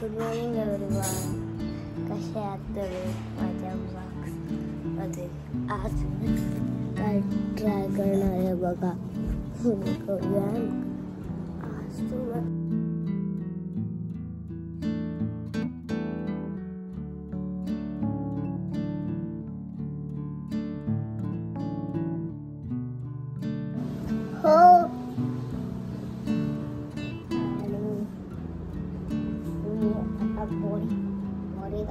Good morning everyone. कसे आहात तुम्ही माझ्या ब्लॉग्समध्ये? आज मी काय ट्राय करणार आहे बघा. करूया आज तुम्हाला हो मोरी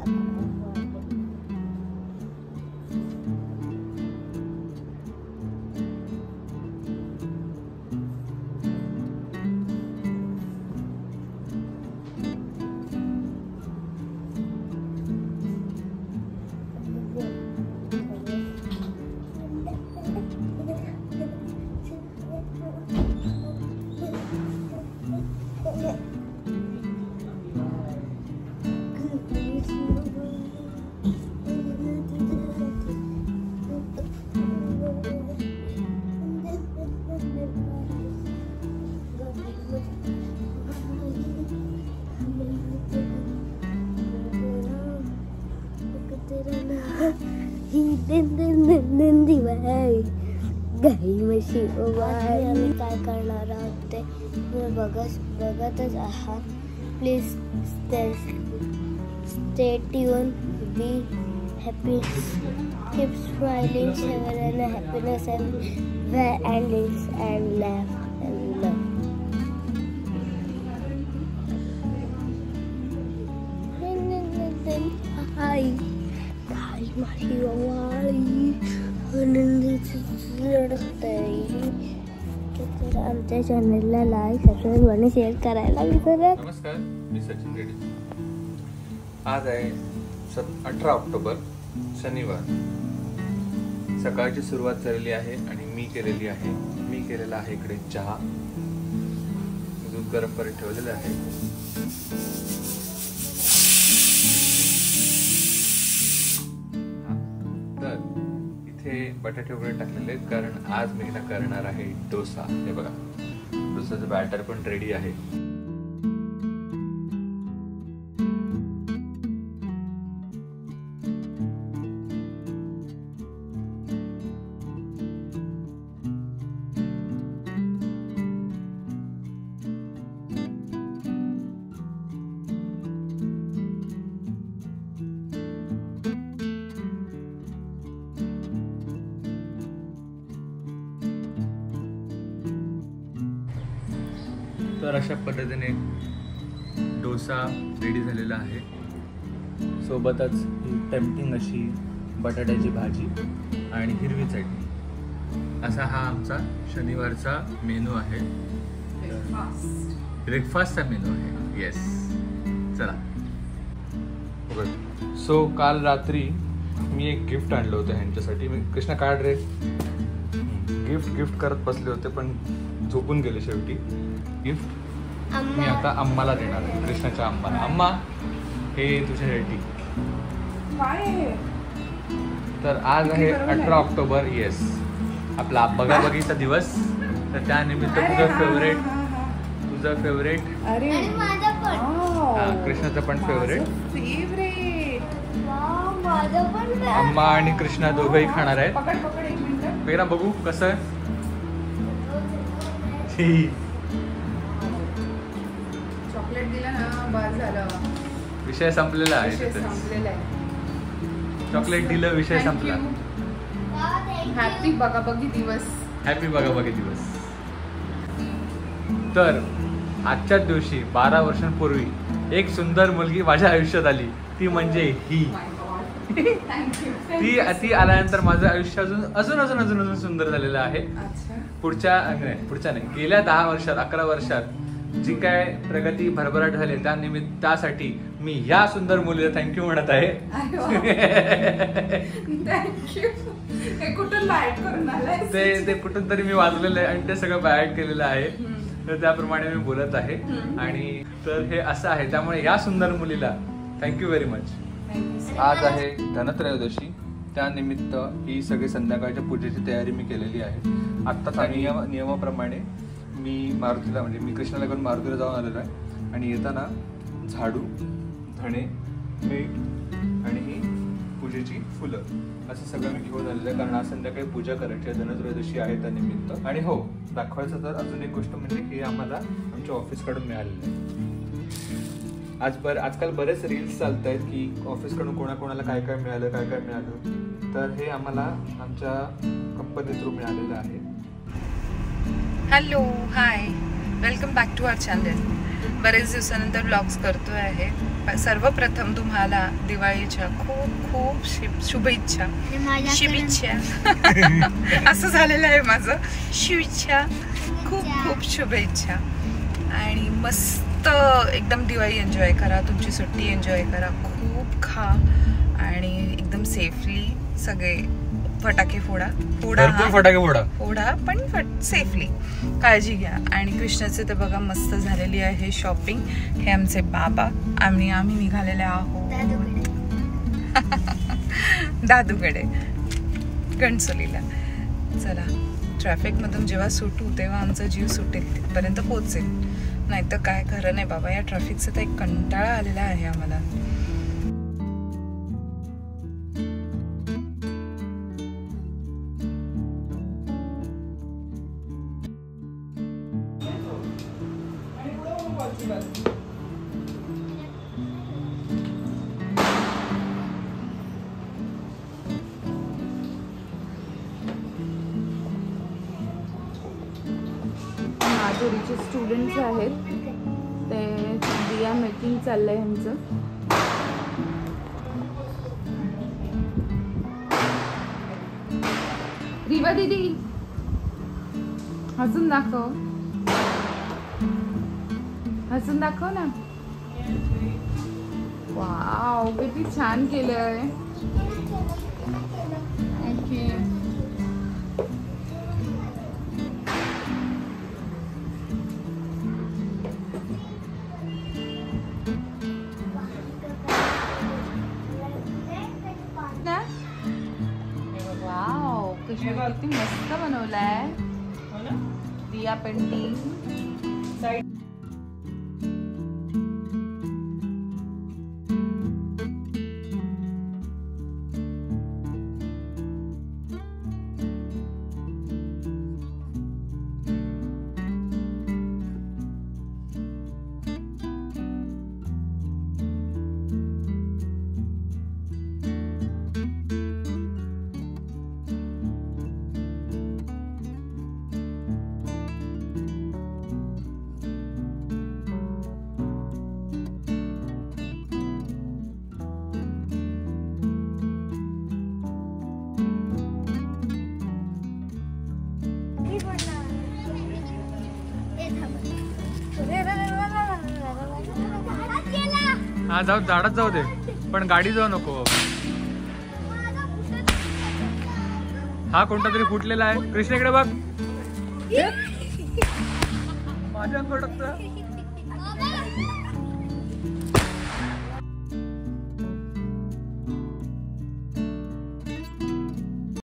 आम्ही काय करणार आहोत ते बघतच आहात. Please stay tune, be happy, keep smiling, share and happiness and laugh and love. Hi. माझी वाळी आनंदीची लढतय. तर आमच्या चॅनलला लाईक, सबस्क्राईब आणि शेअर करायला विसरा. नमस्कार, मी सचिन रेड्डी. आज आहे 18 ऑक्टोबर, शनिवार. सकाळची सुरुवात झालेली आहे आणि मी केलेला आहे इकडे चहा. दूध गरम करत ठेवलेलं आहे. बटाटे वगैरे टाकलेले आहेत कारण आज मी करणार आहे डोसा. हे बघा, डोसाचं बॅटर पण रेडी आहे. तर अशा पद्धतीने डोसा रेडी झालेला आहे. सोबतच ही टेम्पटिंग अशी बटाट्याची भाजी आणि हिरवी चटणी. असा हा आमचा शनिवारचा मेनू आहे, ब्रेकफास्टचा मेनू आहे. येस, चला. सो काल रात्री मी एक गिफ्ट आणलं होतं ह्यांच्यासाठी. मी कृष्णा कार्ड रे गिफ्ट करत बसले होते पण झोपून गेले शेवटी. गिफ्ट मी आता अम्माला देणार आहे, कृष्णाच्या अम्माला. अम्मा, हे तुझ्यासाठी. तर आज आहे 18 ऑक्टोबर. येस, आपला बघाबघीचा दिवस. तर त्यानिमित्त तुझं फेवरेट कृष्णाचं पण फेवरेट अम्मा आणि कृष्णा दोघंही खाणार आहेत. पेरा बघू कसं आहे. विषय संपलेला आहे. चॉकलेट दिलं, विषय संपला. हॅपी बघाबघी दिवस. हॅपी बघाबघी दिवस. तर आजच्याच दिवशी 12 वर्षांपूर्वी एक सुंदर मुलगी माझ्या आयुष्यात आली. ती म्हणजे ही. ती आल्यानंतर माझं आयुष्य अजून सुंदर झालेलं आहे. पुढच्या नाही, गेल्या 10 वर्षात, 11 वर्षात जी काय प्रगती भरभराट झाली त्यासाठी मी या सुंदर मुलीला थँक्यू म्हणत आहे. ते कुठून तरी मी वाचलेलं आहे आणि ते सगळं बायट केलेलं आहे. तर त्याप्रमाणे मी बोलत आहे. आणि तर हे असं आहे, त्यामुळे या सुंदर मुलीला थँक्यू व्हेरी मच. आज आहे धनत्रयोदशी. त्यानिमित्त ही सगळी संध्याकाळच्या पूजेची तयारी मी केलेली आहे. आत्ताच नियमाप्रमाणे मी मारुतीला, म्हणजे मी कृष्णाला घेऊन मारुतीला जाऊन आलेलो आहे. आणि येताना झाडू, धणे, मीठ आणि ही पूजेची फुलं असं सगळं मी घेऊन आलेलं आहे, कारण आज संध्याकाळी पूजा करायची आहे, धनत्रयोदशी आहे त्या निमित्त. आणि हो, दाखवायचं तर अजून एक गोष्ट म्हणजे हे आम्हाला आमच्या ऑफिसकडून मिळालेलं आहे. आजकाल बरेच रील्स चालत आहेत की ऑफिसकडून कोणाकोणाला काय काय मिळालं, काय काय मिळालं. तर हे आम्हाला आमच्या कंपनी थ्रू मिळालेलं आहे. Hello, hi, welcome back to our channel. बरेच दिवसानंतर व्लॉग्स करतो आहे. सर्वप्रथम तुम्हाला दिवाळीच्या खूप खूप शुभेच्छा. असं झालेलं आहे माझं. शुभेच्छा, खूप खूप शुभेच्छा. आणि मस्त एकदम दिवाळी एन्जॉय करा, तुमची सुट्टी एन्जॉय करा, खूप खा आणि एकदम सेफली सगळे फटाके फोडा, पण सेफली काळजी घ्या. आणि कृष्णाचे तर बघा मस्त झालेली आहे शॉपिंग. हे आमचे बाबा आम्ही निघालेले आहोत दादूकडे गणसोलीला. चला, ट्रॅफिकमधून जेव्हा सुटू तेव्हा आमचा जीव सुटेल, तिथपर्यंत पोहोचेल. नाहीतर काय खरं नाही बाबा, या ट्रॅफिकचा तर एक कंटाळा आलेला आहे आम्हाला. माधुरीचे स्टुडंट्स आहेत, ते दिया मेकिंग चाललंय ह्यांचं. रिवा दीदी हसून दाखव, हसून दाखव ना. वाव, किती छान केलंय. ओके, वाव, किती मस्त बनवलाय दिया पेंटिंग. हा, जाऊ, झाडात जाऊ दे, पण गाडी जाऊ नको. हा कोणता तरी फुटलेला आहे. कृष्णेकडे बघ, माझ्या अंगावर टाकतोय.